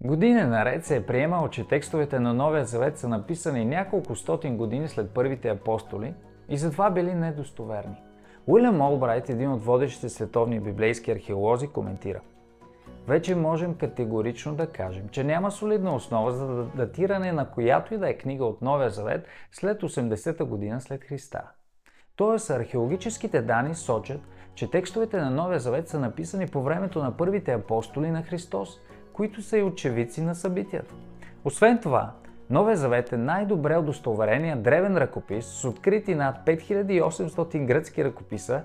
Години наред се е приемало, че текстовете на Новия Завет са написани няколко стотин години след първите апостоли и затова били недостоверни. Уилям Олбрайт, един от водещите световни библейски археолози, коментира: вече можем категорично да кажем, че няма солидна основа за датиране на която и да е книга от Новия Завет след 80-та година след Христа. Тоест, археологическите данни сочат, че текстовете на Новия Завет са написани по времето на първите апостоли на Христос, които са и очевидци на събитията. Освен това, Новия Завет е най-добре удостоверения древен ръкопис с открити над 5800 гръцки ръкописа,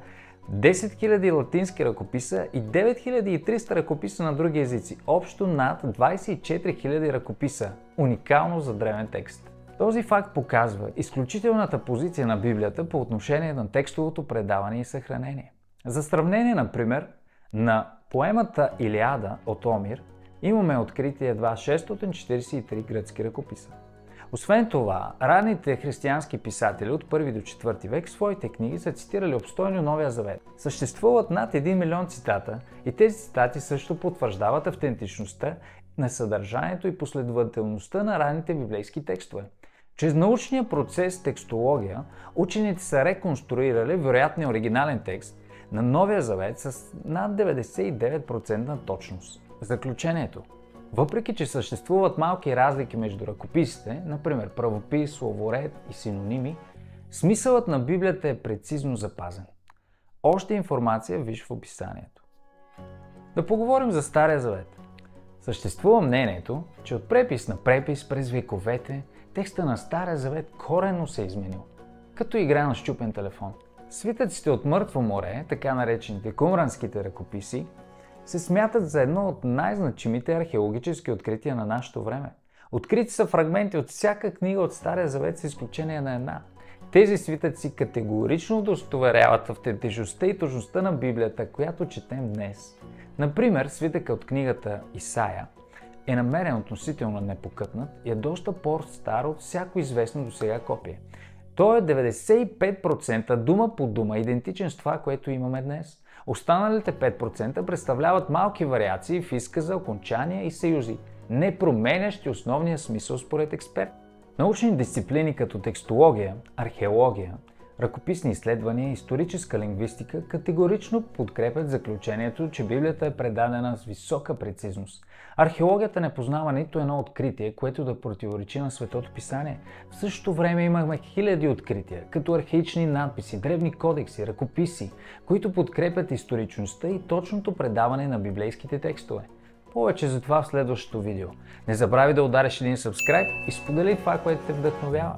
10 000 латински ръкописа и 9300 ръкописа на други езици, общо над 24 000 ръкописа, уникално за древен текст. Този факт показва изключителната позиция на Библията по отношение на текстовото предаване и съхранение. За сравнение, например, на поемата Илиада от Омир имаме открити едва 643 гръцки ръкописа. Освен това, ранните християнски писатели от 1 до 4 век в своите книги са цитирали обстойно Новия Завет. Съществуват над 1 милион цитата и тези цитати също потвърждават автентичността на съдържанието и последователността на ранните библейски текстове. Чрез научния процес текстология, учените са реконструирали вероятния оригинален текст на Новия Завет с над 99% точност. Заключението: въпреки че съществуват малки разлики между ръкописите, например правопис, словоред и синоними, смисълът на Библията е прецизно запазен. Още информация виж в описанието. Да поговорим за Стария Завет. Съществува мнението, че от препис на препис през вековете текста на Стария Завет коренно се е изменил, като игра на счупен телефон. Свитъците от Мъртво море, така наречените кумранските ръкописи, се смятат за едно от най-значимите археологически открития на нашето време. Открити са фрагменти от всяка книга от Стария Завет с изключение на една. Тези свитъци категорично удостоверяват автентичността и точността на Библията, която четем днес. Например, свитъкът от книгата Исаия е намерен относително непокътнат и е доста по-стар от всяко известно досега копие. Той е 95% дума по дума идентичен с това, което имаме днес. Останалите 5% представляват малки вариации в изказа, окончания и съюзи, не променящи основния смисъл според експерт. Научни дисциплини като текстология, археология, ръкописни изследвания и историческа лингвистика категорично подкрепят заключението, че Библията е предадена с висока прецизност. Археологията не познава нито едно откритие, което да противоречи на Светото Писание. В същото време имаме хиляди открития, като архаични надписи, древни кодекси, ръкописи, които подкрепят историчността и точното предаване на библейските текстове. Повече за това в следващото видео. Не забравяй да удариш един subscribe и сподели това, което те вдъхновява.